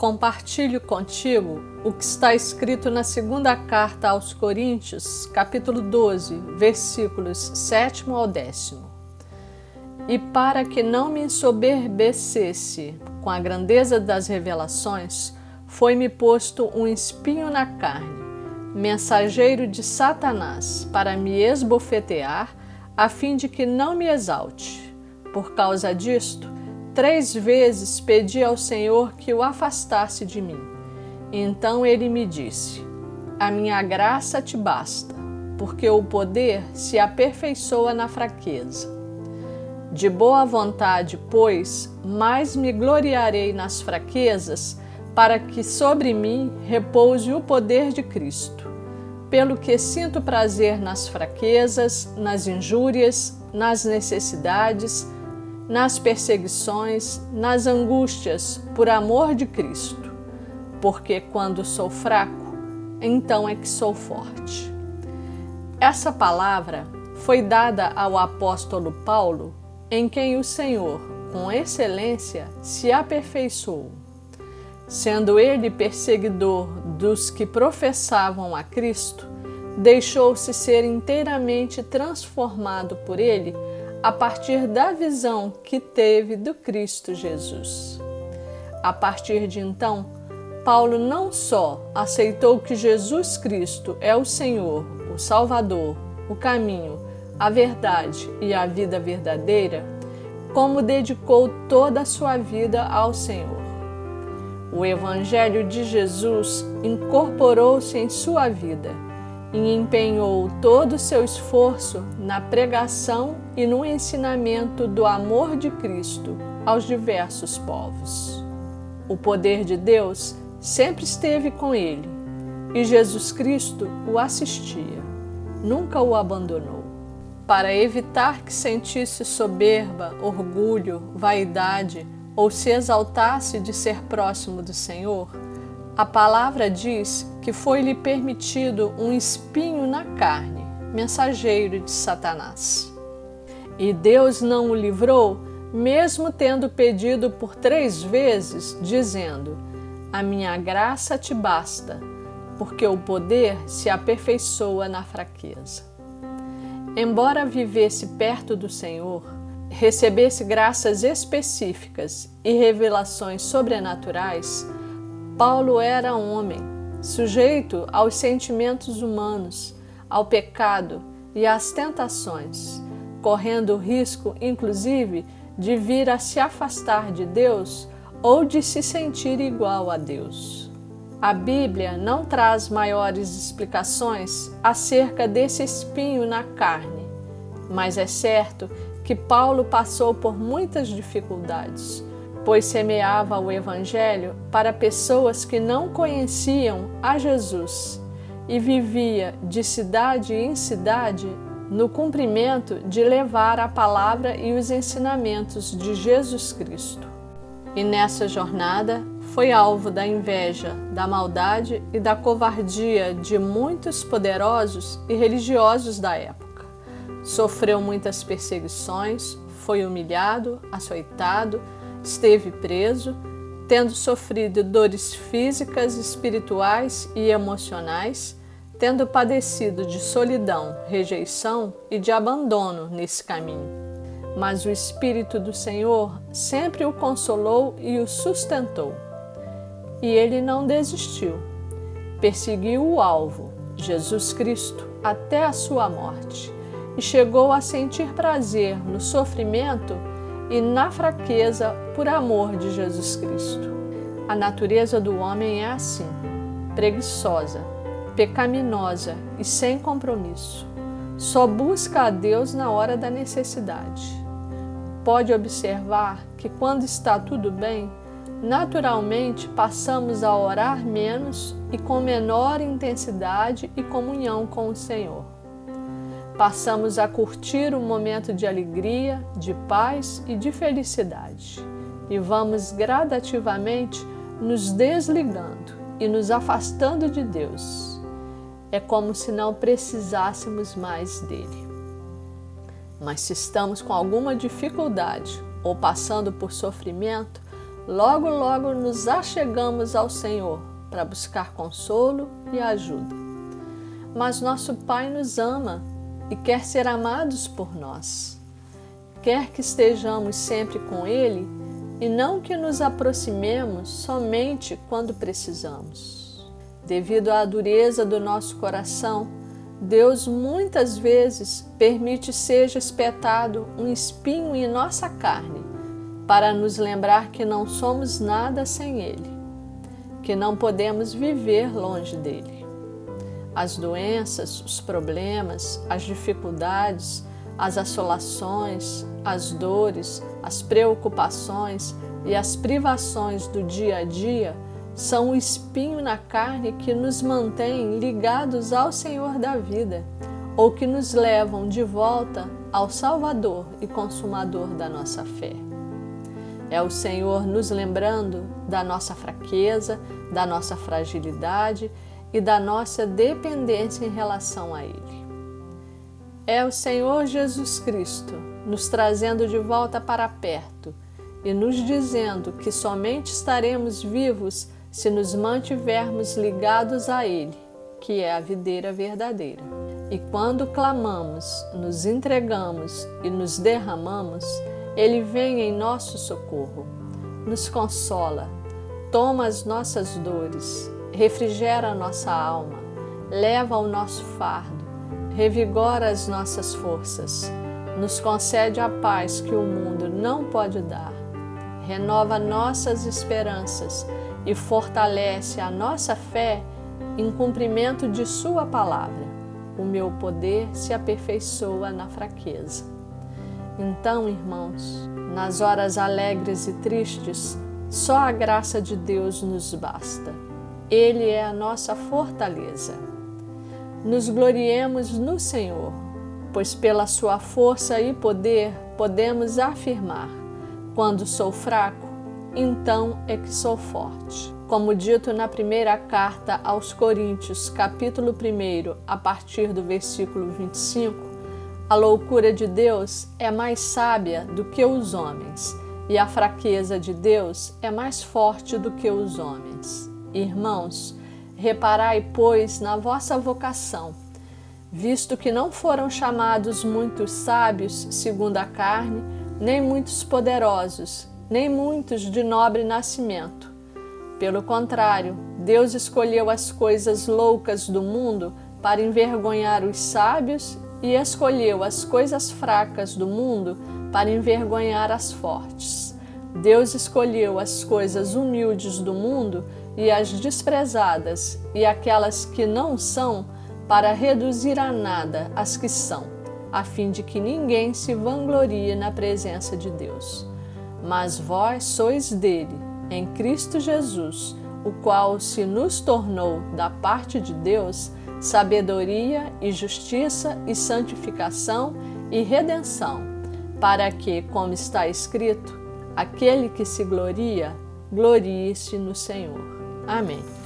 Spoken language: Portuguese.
compartilho contigo o que está escrito na segunda carta aos Coríntios, capítulo 12, versículos 7 ao 10. E para que não me ensoberbecesse com a grandeza das revelações, foi-me posto um espinho na carne, mensageiro de Satanás, para me esbofetear, a fim de que não me exalte. Por causa disto, 3 vezes pedi ao Senhor que o afastasse de mim. Então ele me disse: a minha graça te basta, porque o poder se aperfeiçoa na fraqueza. De boa vontade, pois, mais me gloriarei nas fraquezas, para que sobre mim repouse o poder de Cristo. Pelo que sinto prazer nas fraquezas, nas injúrias, nas necessidades, nas perseguições, nas angústias, por amor de Cristo. Porque quando sou fraco, então é que sou forte. Essa palavra foi dada ao apóstolo Paulo, em quem o Senhor, com excelência, se aperfeiçoou. Sendo ele perseguidor dos que professavam a Cristo, deixou-se ser inteiramente transformado por ele a partir da visão que teve do Cristo Jesus. A partir de então, Paulo não só aceitou que Jesus Cristo é o Senhor, o Salvador, o caminho, a verdade e a vida verdadeira, como dedicou toda a sua vida ao Senhor. O Evangelho de Jesus incorporou-se em sua vida e empenhou todo o seu esforço na pregação e no ensinamento do amor de Cristo aos diversos povos. O poder de Deus sempre esteve com ele e Jesus Cristo o assistia, nunca o abandonou. Para evitar que sentisse soberba, orgulho, vaidade ou se exaltasse de ser próximo do Senhor, a palavra diz que foi-lhe permitido um espinho na carne, mensageiro de Satanás. E Deus não o livrou, mesmo tendo pedido por 3 vezes, dizendo: a minha graça te basta, porque o poder se aperfeiçoa na fraqueza. Embora vivesse perto do Senhor, recebesse graças específicas e revelações sobrenaturais, Paulo era homem, sujeito aos sentimentos humanos, ao pecado e às tentações, correndo o risco, inclusive, de vir a se afastar de Deus ou de se sentir igual a Deus. A Bíblia não traz maiores explicações acerca desse espinho na carne, mas é certo que Paulo passou por muitas dificuldades, pois semeava o Evangelho para pessoas que não conheciam a Jesus e vivia de cidade em cidade no cumprimento de levar a palavra e os ensinamentos de Jesus Cristo. E nessa jornada foi alvo da inveja, da maldade e da covardia de muitos poderosos e religiosos da época. Sofreu muitas perseguições, foi humilhado, açoitado, esteve preso, tendo sofrido dores físicas, espirituais e emocionais, tendo padecido de solidão, rejeição e de abandono nesse caminho. Mas o Espírito do Senhor sempre o consolou e o sustentou. E ele não desistiu. Perseguiu o alvo, Jesus Cristo, até a sua morte, e chegou a sentir prazer no sofrimento e na fraqueza por amor de Jesus Cristo. A natureza do homem é assim, preguiçosa, pecaminosa e sem compromisso. Só busca a Deus na hora da necessidade. Pode observar que quando está tudo bem, naturalmente passamos a orar menos e com menor intensidade e comunhão com o Senhor. Passamos a curtir um momento de alegria, de paz e de felicidade. E vamos gradativamente nos desligando e nos afastando de Deus. É como se não precisássemos mais dele. Mas se estamos com alguma dificuldade ou passando por sofrimento, logo, logo nos achegamos ao Senhor para buscar consolo e ajuda. Mas nosso Pai nos ama e quer ser amados por nós. Quer que estejamos sempre com Ele e não que nos aproximemos somente quando precisamos. Devido à dureza do nosso coração, Deus muitas vezes permite seja espetado um espinho em nossa carne, para nos lembrar que não somos nada sem Ele, que não podemos viver longe dele. As doenças, os problemas, as dificuldades, as assolações, as dores, as preocupações e as privações do dia a dia são o espinho na carne que nos mantém ligados ao Senhor da vida, ou que nos levam de volta ao Salvador e Consumador da nossa fé. É o Senhor nos lembrando da nossa fraqueza, da nossa fragilidade e da nossa dependência em relação a Ele. É o Senhor Jesus Cristo nos trazendo de volta para perto e nos dizendo que somente estaremos vivos se nos mantivermos ligados a Ele, que é a videira verdadeira. E quando clamamos, nos entregamos e nos derramamos, Ele vem em nosso socorro, nos consola, toma as nossas dores, refrigera a nossa alma, leva o nosso fardo, revigora as nossas forças, nos concede a paz que o mundo não pode dar, renova nossas esperanças e fortalece a nossa fé em cumprimento de Sua palavra. O meu poder se aperfeiçoa na fraqueza. Então, irmãos, nas horas alegres e tristes, só a graça de Deus nos basta. Ele é a nossa fortaleza. Nos gloriemos no Senhor, pois pela sua força e poder podemos afirmar: quando sou fraco, então é que sou forte. Como dito na primeira carta aos Coríntios, capítulo 1, a partir do versículo 25, a loucura de Deus é mais sábia do que os homens, e a fraqueza de Deus é mais forte do que os homens. Irmãos, reparai, pois, na vossa vocação, visto que não foram chamados muitos sábios segundo a carne, nem muitos poderosos, nem muitos de nobre nascimento. Pelo contrário, Deus escolheu as coisas loucas do mundo para envergonhar os sábios e escolheu as coisas fracas do mundo para envergonhar as fortes. Deus escolheu as coisas humildes do mundo e as desprezadas e aquelas que não são para reduzir a nada as que são, a fim de que ninguém se vanglorie na presença de Deus. Mas vós sois dele, em Cristo Jesus, o qual se nos tornou, da parte de Deus, sabedoria e justiça e santificação e redenção, para que, como está escrito, aquele que se gloria, glorie-se no Senhor. Amém.